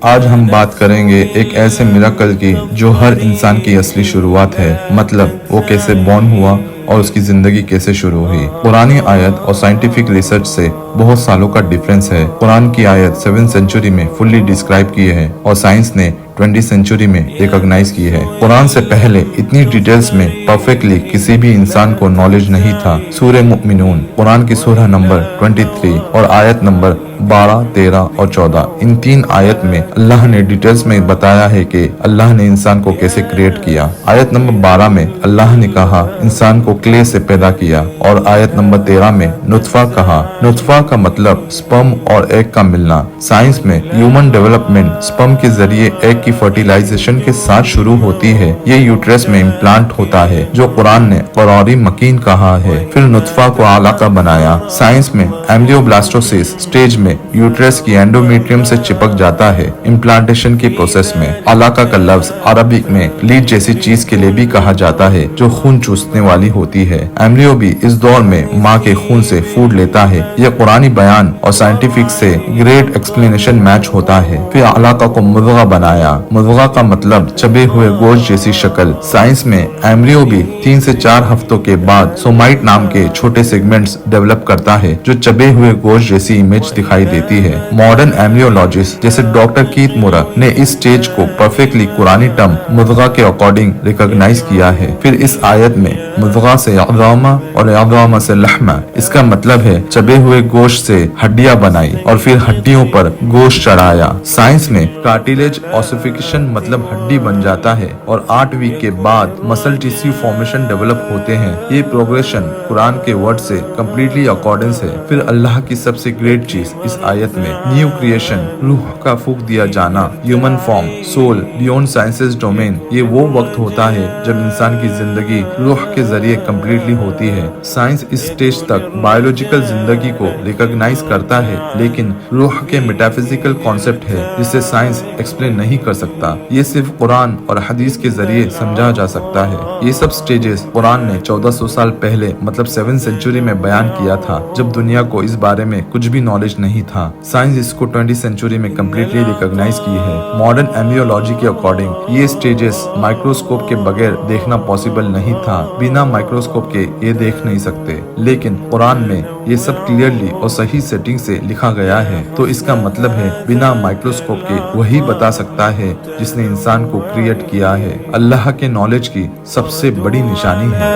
آج ہم بات کریں گے ایک ایسے میراکل کی جو ہر انسان کی اصلی شروعات ہے، مطلب وہ کیسے بورن ہوا اور اس کی زندگی کیسے شروع ہوئی۔ قرآنی آیت اور سائنٹیفک ریسرچ سے بہت سالوں کا ڈیفرنس ہے۔ قرآن کی آیت 7 سینچری میں فلی ڈسکرائب کی ہے اور سائنس نے 20 سینچری میں ریکگنائز کی ہے۔ قرآن سے پہلے اتنی ڈیٹیلز میں پرفیکٹلی کسی بھی انسان کو نالج نہیں تھا۔ سورہ مؤمنون قرآن کی سورہ نمبر 23 اور آیت نمبر 12، 13 اور 14، ان 3 آیت میں اللہ نے ڈیٹیلز میں بتایا ہے کہ اللہ نے انسان کو کیسے کریٹ کیا۔ آیت نمبر 12 میں اللہ نے کہا انسان کو کلے سے پیدا کیا، اور آیت نمبر 13 میں نطفہ کہا۔ نطفہ کا مطلب سپرم اور ایگ کا ملنا۔ سائنس میں ہیومن ڈیولپمنٹ سپرم کے ذریعے ایگ کی فرٹیلائزیشن کے ساتھ شروع ہوتی ہے۔ یہ یوٹرس میں امپلانٹ ہوتا ہے جو قرآن نے قراری مکین کہا ہے۔ پھر نطفہ کو علاقہ بنایا۔ سائنس میں ایمبریوبلاسٹوسس سٹیج میں یوٹرس کی اینڈومیٹریم سے چپک جاتا ہے۔ امپلانٹیشن کی پروسیس میں علاقہ کا لفظ عربک میں لیڈ جیسی چیز کے لیے بھی کہا جاتا ہے جو خون چوسنے والی ہوتی ہے۔ ایمبریو بھی اس دور میں ماں کے خون سے فوڈ لیتا ہے۔ یہ قرآنی بیان اور سائنٹیفک سے گریٹ ایکسپلینیشن میچ ہوتا ہے۔ پھر علاقہ کو مضغہ بنایا۔ مضغہ کا مطلب چبے ہوئے گوشت جیسی شکل۔ سائنس میں ایمبریو بھی 3 سے 4 ہفتوں کے بعد سومائٹ نام کے چھوٹے سیگمنٹس ڈیولپ کرتا ہے جو چبے ہوئے گوشت جیسی امیج دکھائی دیتی ہے۔ ماڈرن ایمبریولوجسٹ جیسے ڈاکٹر کیت مورر نے اس سٹیج کو پرفیکٹلی قرآنی ٹرم مضغہ کے اکارڈنگ ریکگنائز کیا ہے۔ پھر اس آیت میں مضغہ سے عظامہ اور عظامہ سے لحمہ، اس کا مطلب ہے چبے ہوئے گوشت سے ہڈیاں بنائی اور پھر ہڈیوں پر گوشت چڑھایا۔ سائنس میں کارٹیلیج اوسیفیکیشن مطلب ہڈی بن جاتا ہے اور 8 ویک کے بعد مسل ٹیشو فارمیشن ڈیولپ ہوتے ہیں۔ یہ پروگریشن قرآن کے ورڈ سے کمپلیٹلی اکارڈنس ہے۔ پھر اللہ کی سب سے گریٹ چیز اس آیت میں نیو کریشن، روح کا پھونک دیا جانا، human form, civil beyond sciences domain. یہ وہ وقت ہوتا ہے جب انسان کی زندگی روح کے ذریعے کمپلیٹلی ہوتی ہے۔ سائنس اس سٹیج تک بایولوجیکل زندگی کو ریکگنائز کرتا ہے، لیکن روح کے میٹافزیکل کانسیپٹ ہے جسے سائنس ایکسپلین نہیں کر سکتا۔ یہ صرف قرآن اور حدیث کے ذریعے سمجھا جا سکتا ہے۔ یہ سب سٹیجز قرآن نے 1400 سال پہلے مطلب 7 سینچری میں بیان کیا تھا، جب دنیا کو اس بارے میں کچھ بھی نالج نہیں تھا۔ سائنس اس کو 20 سینچری میں کمپلیٹلی ریکگنائز کی ہے۔ ماڈرن ایمبریولوجی کے اکارڈنگ یہ سٹیجز مائکروسکوپ کے بغیر دیکھنا پاسبل نہیں تھا۔ بنا مائکروسکوپ کے یہ دیکھ نہیں سکتے، لیکن قرآن میں یہ سب کلیئرلی اور صحیح سیٹنگ سے لکھا گیا ہے، تو اس کا مطلب ہے بنا مائکروسکوپ کے وہی بتا سکتا ہے جس نے انسان کو کریٹ کیا ہے۔ اللہ کے نالج کی سب سے بڑی نشانی ہے۔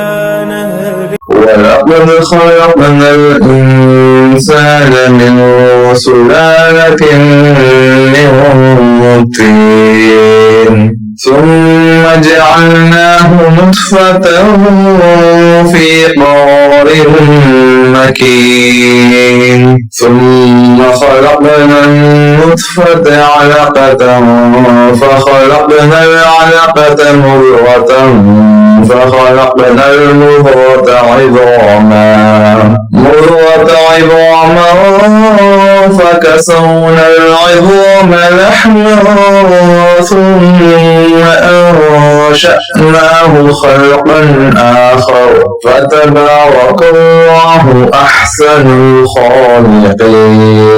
وَلَقَدْ خَلَقْنَا الْإِنسَانَ مِنْ سُلَالَةٍ مِّن طِينٍ ثُمَّ جَعَلْنَاهُ نُطْفَةً فِي قَرَارٍ مَّكِينٍ ثُمَّ خَلَقْنَا النُّطْفَةَ عَلَقَةً فَخَلَقْنَا الْعَلَقَةَ مُضْغَةً فَخَلَقْنَا الْمُضْغَةَ عِظَامًا فَكَسَوْنَا الْعِظَامَ لَحْمًا ثُمَّ أَنشَأْنَاهُ خَلْقًا آخَرَ فَتَبَارَكَ اللَّهُ أَحْسَنُ الْخَالِقِينَ۔